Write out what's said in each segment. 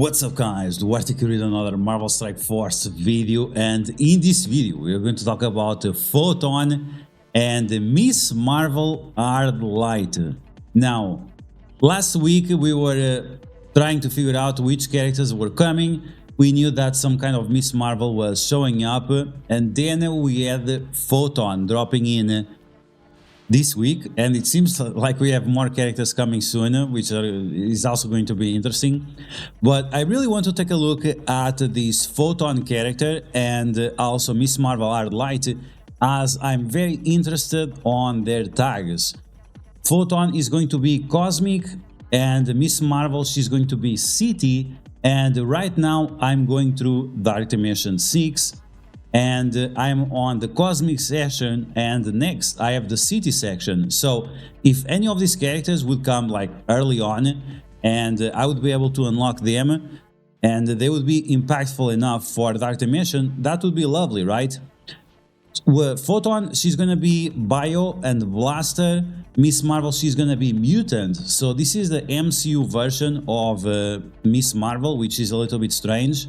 What's up guys, DuArktik with another Marvel Strike Force video, and in this video we are going to talk about Photon and Miss Marvel Hard Light. Now, last week we were trying to figure out which characters were coming. We knew that some kind of Miss Marvel was showing up, and then we had Photon dropping in this week, and it seems like we have more characters coming soon, which is also going to be interesting. But I really want to take a look at this Photon character and also Miss Marvel Hard Light, as I'm very interested on their tags. Photon is going to be Cosmic, and Miss Marvel, she's going to be City, and right now I'm going through Dark Dimension 6. And I'm on the Cosmic section, and next I have the City section. So if any of these characters would come like early on, and I would be able to unlock them, and they would be impactful enough for Dark Dimension, that would be lovely, right? Photon, she's gonna be Bio and Blaster. Miss Marvel, she's gonna be Mutant. So this is the MCU version of Miss Marvel, which is a little bit strange.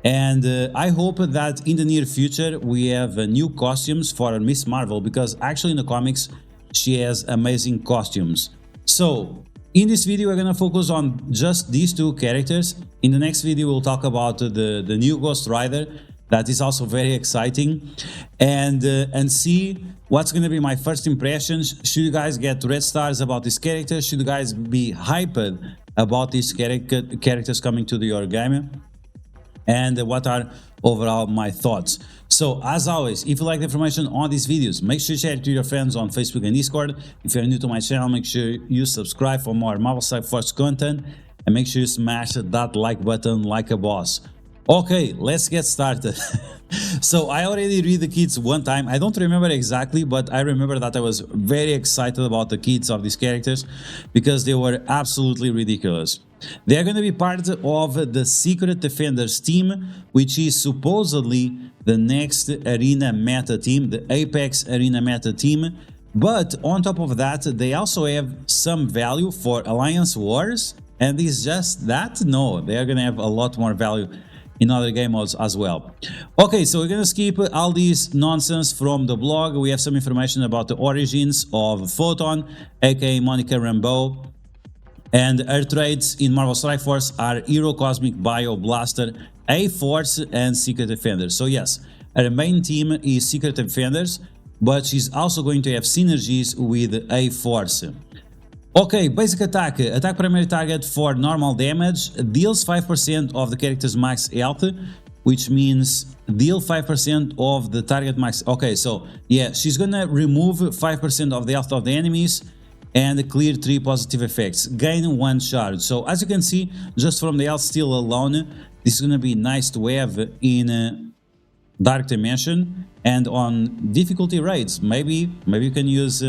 And I hope that in the near future we have new costumes for Miss Marvel, because actually in the comics she has amazing costumes. So in this video we're gonna focus on just these two characters. In the next video we'll talk about the new Ghost Rider, that is also very exciting, and see what's gonna be my first impressions. Should you guys get red stars about this character? Should you guys be hyped about these characters coming to your game? And what are overall my thoughts. So as always, if you like the information on these videos, make sure you share it to your friends on Facebook and Discord. If you're new to my channel, make sure you subscribe for more Marvel Strike Force content, and make sure you smash that like button like a boss. Okay, let's get started. So I already read the kits one time. I don't remember exactly, but I remember that I was very excited about the kits of these characters because they were absolutely ridiculous. They are going to be part of the Secret Defenders team, which is supposedly the next Arena Meta team, the Apex Arena Meta team. But on top of that, they also have some value for Alliance Wars. And is just that? No, they are going to have a lot more value in other game modes as well. Okay, so we're gonna skip all this nonsense from the blog. We have some information about the origins of Photon, aka Monica Rambeau, and her traits in Marvel Strike Force are Hero, Cosmic, Bio, Blaster, A-Force, and Secret Defenders. So yes, her main team is Secret Defenders, but she's also going to have synergies with A-Force. Okay, basic attack. Attack primary target for normal damage, deals 5% of the character's max health, which means deal 5% of the target max. Okay, so yeah, she's gonna remove 5% of the health of the enemies and clear 3 positive effects. Gain 1 charge. So as you can see, just from the health steal alone, this is gonna be nice to have in Dark Dimension and on difficulty rates. Maybe you can use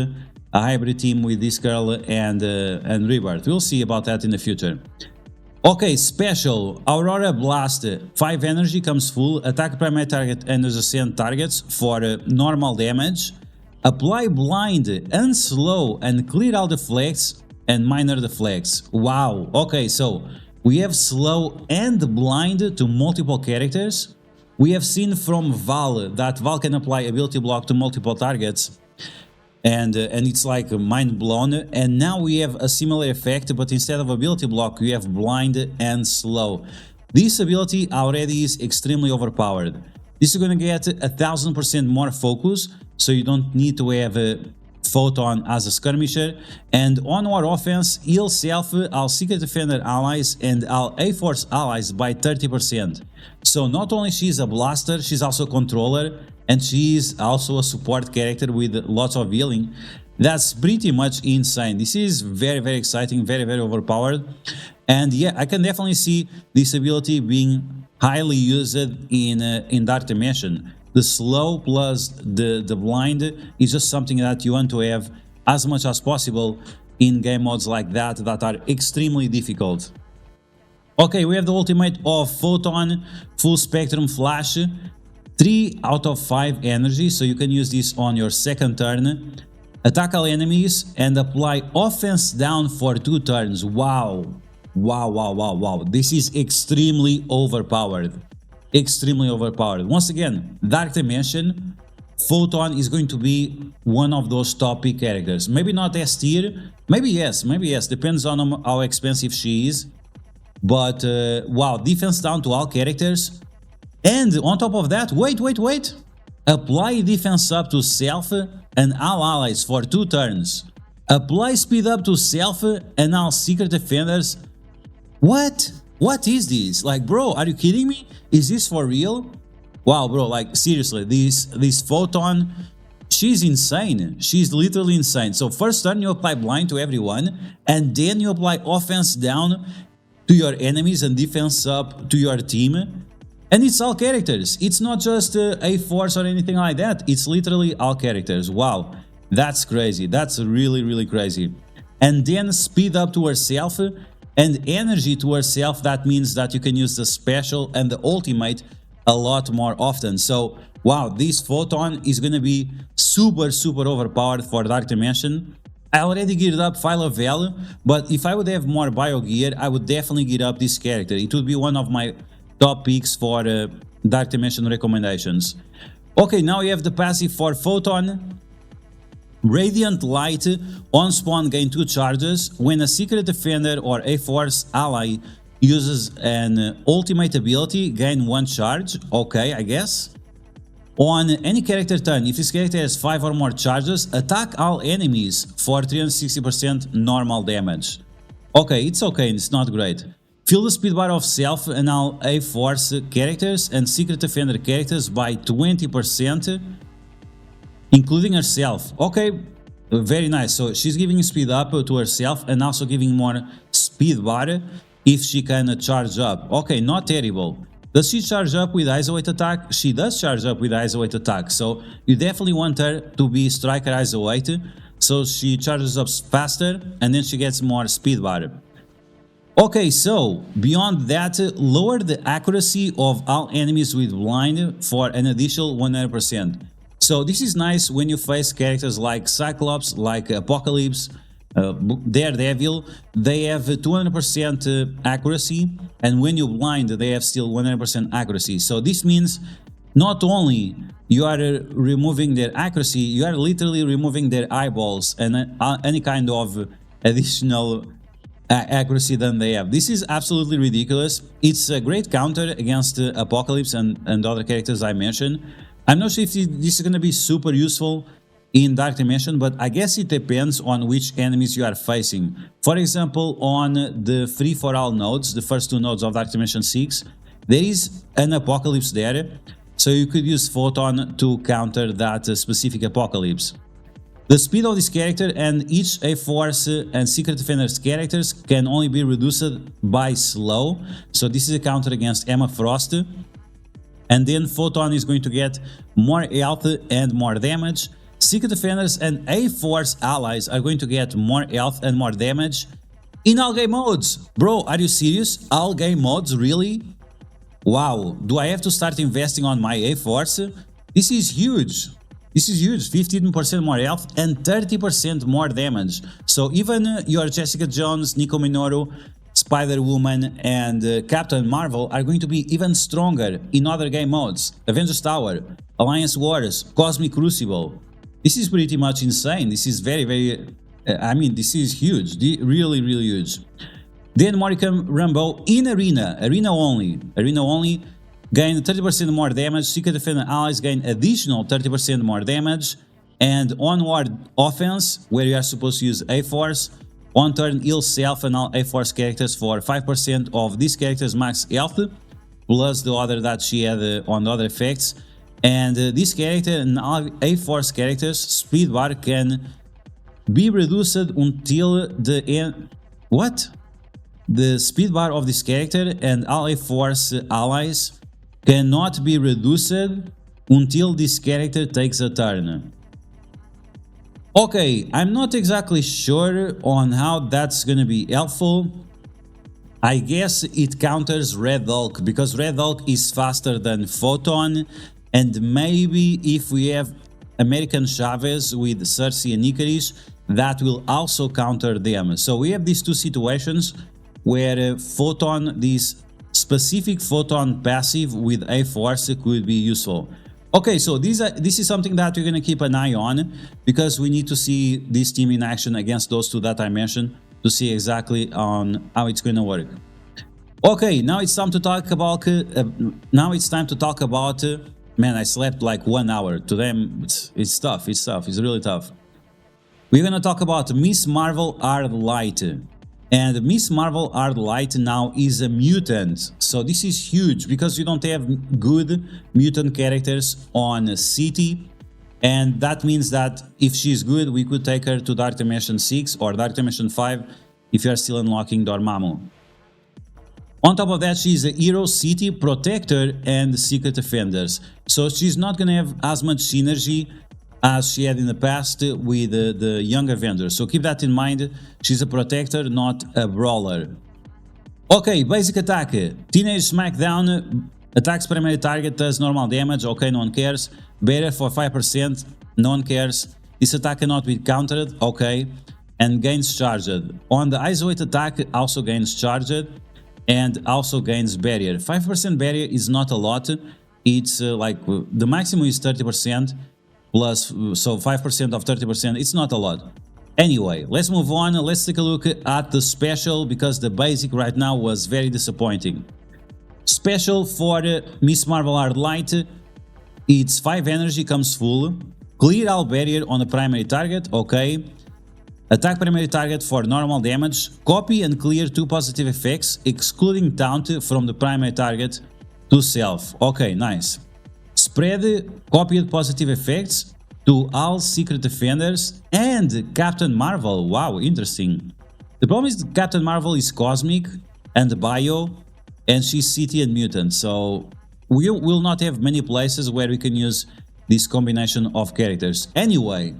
a hybrid team with this girl and Rebirth. We'll see about that in the future. Okay, special Aurora Blast. 5 energy, comes full. Attack primary target and adjacent targets for normal damage. Apply blind and slow and clear all deflects and minor deflects. Wow. Okay, so we have slow and blind to multiple characters. We have seen from Val that Val can apply ability block to multiple targets. And it's like mind blown. And now we have a similar effect, but instead of ability block we have blind and slow. This ability already is extremely overpowered. This is going to get 1000% more focus, so you don't need to have a Photon as a skirmisher. And on our offense, heal self, all Secret Defender allies and all A-Force allies by 30%. So not only she's a blaster, she's also a controller, and she's also a support character with lots of healing. That's pretty much insane. This is very exciting, very overpowered. And yeah, I can definitely see this ability being highly used in Dark Dimension. The slow plus the blind is just something that you want to have as much as possible in game modes like that are extremely difficult. Okay, we have the ultimate of Photon, Full Spectrum Flash. 3 out of 5 energy, so you can use this on your second turn. Attack all enemies and apply offense down for 2 turns. Wow, Wow, wow, wow, wow. This is extremely overpowered. Extremely overpowered. Once again, Dark Dimension, Photon is going to be one of those top pick characters. Maybe not S tier. Maybe yes, depends on how expensive she is. But wow, defense down to all characters. And on top of that, wait. Apply defense up to self and all allies for 2 turns. Apply speed up to self and all secret defenders. What? What is this? Like, bro, are you kidding me? Is this for real? Wow, bro, like, seriously, this Photon, she's insane. She's literally insane. So first turn you apply blind to everyone, and then you apply offense down to your enemies and defense up to your team. And it's all characters. It's not just a force or anything like that. It's literally all characters. Wow, that's crazy. That's really, really crazy. And then speed up to herself and energy to herself. That means that you can use the special and the ultimate a lot more often. So wow, this Photon is gonna be super overpowered for Dark Dimension. I already geared up Philo Vel, but if I would have more bio gear, I would definitely gear up this character. It would be one of my top picks for Dark Dimension recommendations. Okay, now you have the passive for Photon. Radiant Light, on spawn gain 2 charges. When a secret defender or a force ally uses an ultimate ability, gain 1 charge. Okay, I guess. On any character turn, if this character has 5 or more charges, attack all enemies for 360% normal damage. Okay, it's not great. Fill the speed bar of self and all A-Force characters and Secret Defender characters by 20%, including herself. Okay, very nice. So she's giving speed up to herself and also giving more speed bar if she can charge up. Okay, not terrible. Does she charge up with isolate attack? She does charge up with isolate attack, so you definitely want her to be striker isolate, so she charges up faster and then she gets more speed bar. Okay, so beyond that, lower the accuracy of all enemies with blind for an additional 100%. So this is nice when you face characters like Cyclops, like Apocalypse, Daredevil. They have 200% accuracy, and when you blind, they have still 100% accuracy. So this means not only you are removing their accuracy, you are literally removing their eyeballs and any kind of additional accuracy than they have. This is absolutely ridiculous. It's a great counter against Apocalypse and other characters I mentioned. I'm not sure if this is going to be super useful in Dark Dimension, but I guess it depends on which enemies you are facing. For example, on the free-for-all nodes, the first 2 nodes of Dark Dimension 6, there is an Apocalypse there, so you could use Photon to counter that specific Apocalypse. The speed of this character and each A-Force and Secret Defender's characters can only be reduced by slow, so this is a counter against Emma Frost. And then Photon is going to get more health and more damage. Secret Defenders and A-Force allies are going to get more health and more damage in all game modes. Bro, are you serious? All game modes, really? Wow, do I have to start investing on my A-Force? This is huge. This is huge, 15% more health and 30% more damage. So even your Jessica Jones, Nico Minoru, Spider-Woman and Captain Marvel are going to be even stronger in other game modes. Avengers Tower, Alliance Wars, Cosmic Crucible. This is pretty much insane. This is very, I mean, this is huge, really huge. Then Morricone Rambo in Arena only, gain 30% more damage. Secret Defender allies gain additional 30% more damage. And onward offense, where you are supposed to use A-Force, on turn heal self and all A-Force characters for 5% of this character's max health, plus the other that she had on the other effects. And this character and all A-Force characters speed bar can be reduced until the end. What? The speed bar of this character and all A-Force allies cannot be reduced until this character takes a turn. Okay, I'm not exactly sure on how that's gonna be helpful. I guess it counters Red Hulk, because Red Hulk is faster than Photon, and maybe if we have American Chavez with Cersei and Icarus, that will also counter them. So we have these 2 situations where Photon, this specific Photon passive with A Force could be useful. Okay, so this is something that we're gonna keep an eye on, because we need to see this team in action against those two that I mentioned to see exactly on how it's gonna work. Okay, now it's time to talk about. Man, I slept like 1 hour. Today it's tough. It's tough. It's really tough. We're gonna talk about Miss Marvel Light. And Miss Marvel Light now is a mutant. So this is huge because we don't have good mutant characters on City. And that means that if she's good, we could take her to Dark Dimension 6 or Dark Dimension 5 if you are still unlocking Dormammu. On top of that, she's a Hero, City, Protector, and Secret Defenders. So she's not gonna have as much synergy as she had in the past with the young Avengers. So keep that in mind. She's a Protector, not a Brawler. Okay, basic attack. Teenage Smackdown. Attacks primary target, does normal damage. Okay, no one cares. Barrier for 5%. No one cares. This attack cannot be countered. Okay. And gains charged. On the isolate attack, also gains charged. And also gains barrier. 5% barrier is not a lot. It's like the maximum is 30%. Plus, so 5% of 30%, it's not a lot. Anyway, let's move on. Let's take a look at the special, because the basic right now was very disappointing. Special for Miss Marvel Light, it's 5 energy, comes full. Clear all barrier on a primary target, okay. Attack primary target for normal damage. Copy and clear 2 positive effects, excluding taunt from the primary target to self. Okay, nice. Spread copied positive effects to all Secret Defenders and Captain Marvel. Wow, interesting. The problem is Captain Marvel is Cosmic and Bio, and she's City and Mutant, so we will not have many places where we can use this combination of characters. Anyway,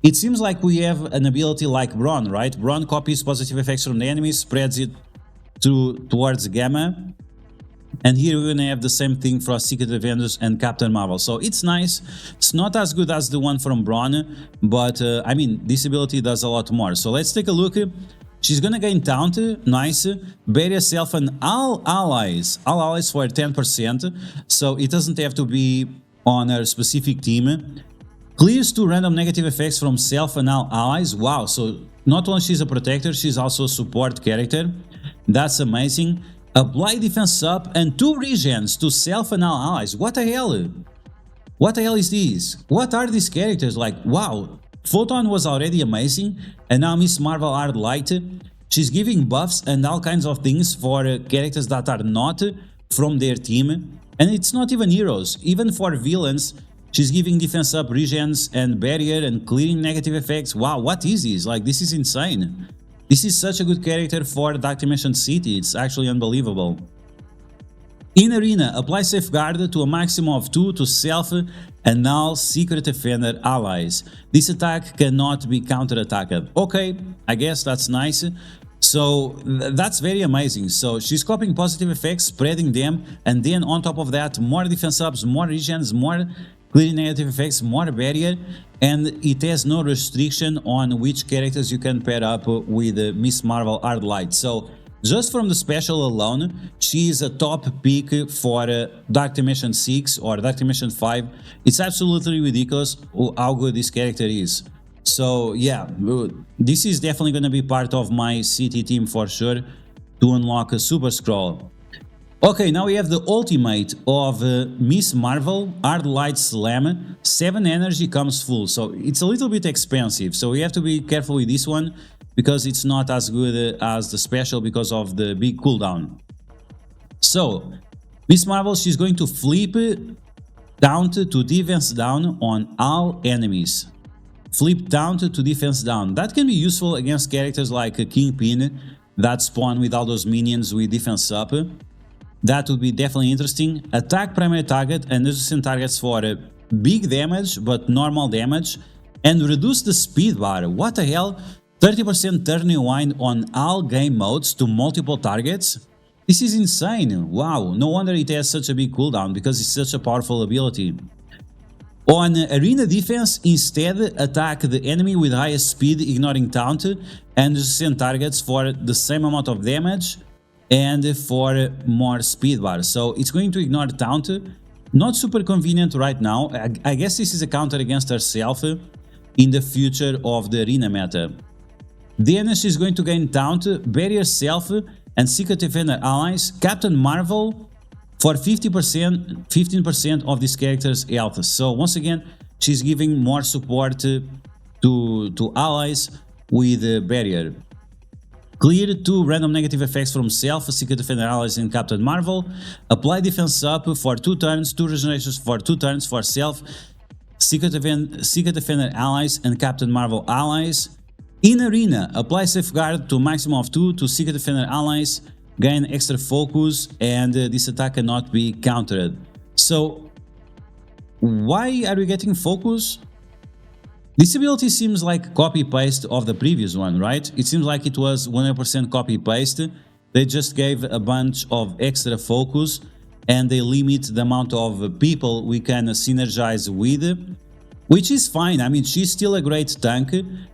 it seems like we have an ability like Brawn, right? Brawn copies positive effects from the enemy, spreads it towards Gamma. And here we're gonna have the same thing for Secret Avengers and Captain Marvel. So it's nice. It's not as good as the one from Brawn, but I mean, this ability does a lot more. So let's take a look. She's gonna gain taunt, nice. Barrier self and all allies for 10%. So it doesn't have to be on a specific team. Clears 2 random negative effects from self and all allies. Wow, so not only she's a protector, she's also a support character. That's amazing. Apply defense up and 2 regens to self and all allies. What the hell? What the hell is this? What are these characters? Like, wow. Photon was already amazing, and now Miss Marvel Light. She's giving buffs and all kinds of things for characters that are not from their team. And it's not even heroes. Even for villains, she's giving defense up, regens, and barrier, and clearing negative effects. Wow, what is this? Like, this is insane. This is such a good character for Dark Dimension City, it's actually unbelievable. In Arena, apply Safeguard to a maximum of 2 to self and all Secret Defender allies. This attack cannot be counter-attacked. Okay, I guess that's nice. So that's very amazing. So she's copying positive effects, spreading them, and then on top of that, more defense ups, more regens, more clearing negative effects, more barrier, and it has no restriction on which characters you can pair up with Miss Marvel Light. So just from the special alone, she is a top pick for Dark Dimension 6 or Dark Dimension 5. It's absolutely ridiculous how good this character is. So yeah, this is definitely going to be part of my City team for sure to unlock a Super Scroll. Okay, now we have the ultimate of Miss Marvel Light Slam. 7 energy comes full, so it's a little bit expensive, so we have to be careful with this one because it's not as good as the special because of the big cooldown. So Miss Marvel, she's going to flip taunt to defense down on all enemies. Flip taunt to defense down. That can be useful against characters like Kingpin that spawn with all those minions with defense up. That would be definitely interesting. Attack primary target and resistant targets for big damage but normal damage, and reduce the speed bar. What the hell? 30% turn rewind on all game modes to multiple targets? This is insane. Wow, no wonder it has such a big cooldown because it's such a powerful ability. On arena defense, instead attack the enemy with highest speed, ignoring taunt, and send targets for the same amount of damage and for more speed bar. So it's going to ignore taunt. Not super convenient right now. I guess this is a counter against herself in the future of the arena meta. Then she's going to gain taunt, barrier self, and secret defender allies. Captain Marvel for 15% of this character's health. So once again, she's giving more support to allies with barrier. Clear 2 random negative effects from self, secret defender allies, and Captain Marvel. Apply defense up for 2 turns, 2 regenerations for 2 turns for self, secret defender allies, and Captain Marvel allies. In arena, apply safeguard to maximum of 2 to secret defender allies. Gain extra focus, and this attack cannot be countered. So, why are we getting focus? This ability seems like copy-paste of the previous one, right? It seems like it was 100% copy-paste. They just gave a bunch of extra focus, and they limit the amount of people we can synergize with, which is fine. I mean, she's still a great tank,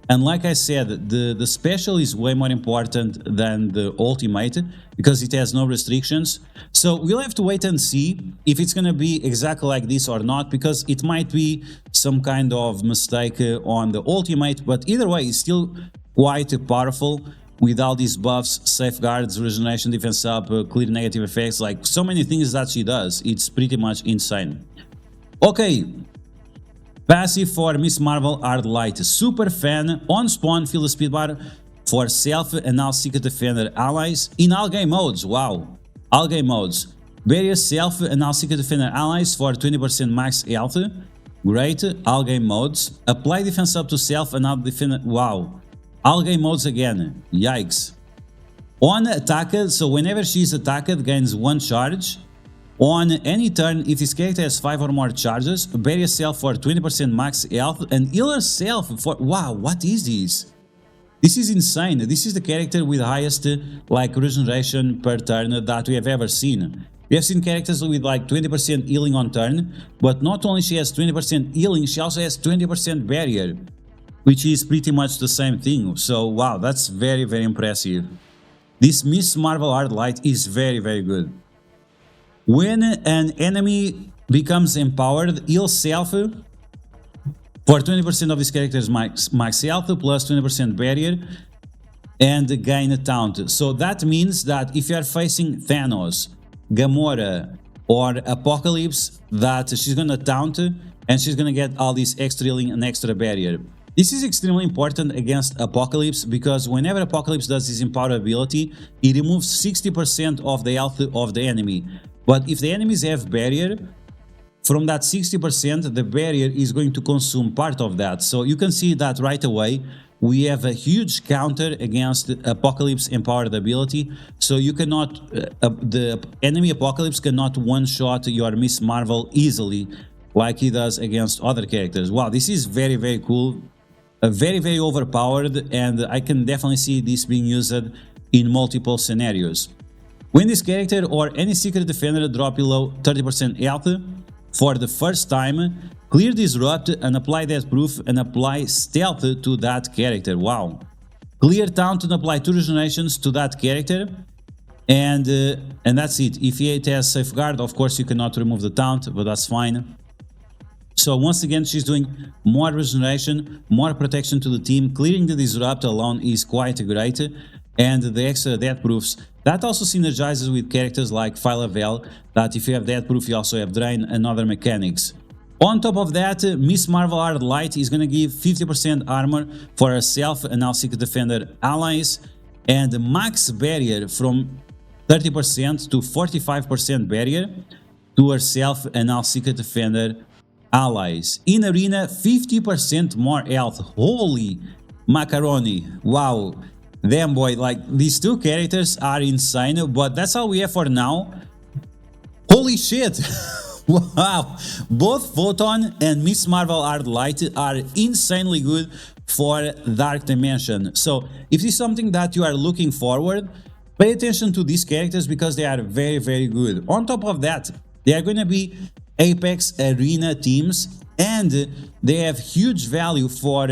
and like I said, the special is way more important than the ultimate because it has no restrictions. So we'll have to wait and see if it's gonna be exactly like this or not, because it might be some kind of mistake on the ultimate, but either way, it's still quite powerful with all these buffs, safeguards, regeneration, defense up, clear negative effects, like so many things that she does. It's pretty much insane. Okay. Passive for Miss Marvel Hard Light. Super fan. On spawn, fill the speed bar for self and all secret defender allies in all game modes. Wow. All game modes. Barrier self and all secret defender allies for 20% max health. Great. All game modes. Apply defense up to self and all defender. Wow. All game modes again. Yikes. On attack, so whenever she is attacked, gains 1 charge. On any turn, if this character has 5 or more charges, bury yourself for 20% max health and heal yourself for... Wow, what is this? This is insane. This is the character with the highest like regeneration per turn that we have ever seen. We have seen characters with like 20% healing on turn, but not only she has 20% healing, she also has 20% barrier, which is pretty much the same thing. So wow, that's very, very impressive. This Miss Marvel Hard Light is very, very good. When an enemy becomes empowered, heal self for 20% of this character's max health plus 20% barrier and gain a taunt. So that means that if you are facing Thanos, Gamora or Apocalypse, that she's gonna taunt and she's gonna get all this extra healing and extra barrier. This is extremely important against Apocalypse because whenever Apocalypse does his empowered ability, it removes 60% of the health of the enemy. But if the enemies have barrier, from that 60%, the barrier is going to consume part of that. So you can see that right away, we have a huge counter against Apocalypse empowered ability. So you cannot, the enemy Apocalypse cannot one-shot your Miss Marvel easily like he does against other characters. Wow, this is very, very cool. Very, very overpowered, and I can definitely see this being used in multiple scenarios. When this character or any secret defender drop below 30% health for the first time, clear Disrupt and apply Death Proof and apply Stealth to that character. Wow. Clear Taunt and apply 2 regenerations to that character, and that's it. If it has Safeguard, of course you cannot remove the Taunt, but that's fine. So once again, she's doing more regeneration, more protection to the team. Clearing the Disrupt alone is quite great, and the extra Death Proofs, that also synergizes with characters like Phyla-Vell, that if you have Death Proof, you also have Drain and other mechanics. On top of that, Miss Marvel Hard Light is going to give 50% armor for herself and all Secret Defender allies, and max barrier from 30% to 45% barrier to herself and all Secret Defender allies. In Arena, 50% more health. Holy macaroni. Wow. Damn boy, like these two characters are insane, but that's all we have for now. Holy shit. Wow. Both Photon and Miss Marvel Hard Light are insanely good for Dark Dimension. So if this is something that you are looking forward, pay attention to these characters because they are very, very good. On top of that, they are going to be Apex Arena teams and they have huge value for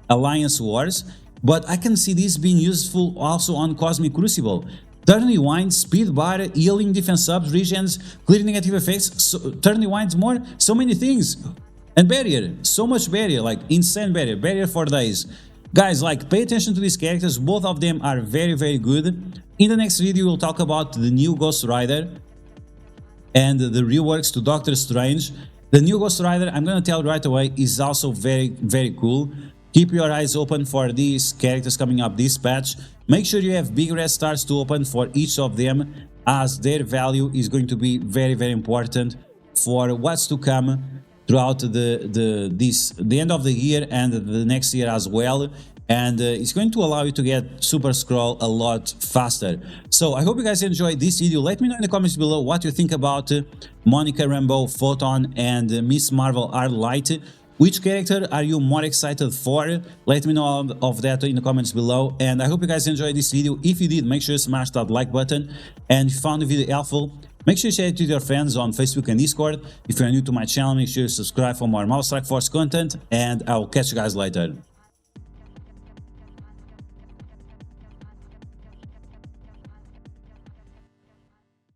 Alliance Wars, but I can see this being useful also on Cosmic Crucible. Turn Rewind, Speed Bar, Healing, Defense Subs, Regens, Clear Negative Effects, Turn Rewind more, so many things. And Barrier, so much Barrier, like insane Barrier, Barrier for days. Guys, like, pay attention to these characters, both of them are very, very good. In the next video, we'll talk about the new Ghost Rider and the reworks to Doctor Strange. The new Ghost Rider, I'm gonna tell right away, is also very, very cool. Keep your eyes open for these characters coming up this patch. Make sure you have big red stars to open for each of them, as their value is going to be very, very important for what's to come throughout the end of the year and the next year as well. And it's going to allow you to get Super Scroll a lot faster. So I hope you guys enjoyed this video. Let me know in the comments below what you think about Monica Rambeau, Photon, and Miss Marvel Arlight. Which character are you more excited for? Let me know of that in the comments below. And I hope you guys enjoyed this video. If you did, make sure you smash that like button. And if you found the video helpful, make sure you share it with your friends on Facebook and Discord. If you're new to my channel, make sure you subscribe for more Marvel Strike Force content. And I will catch you guys later.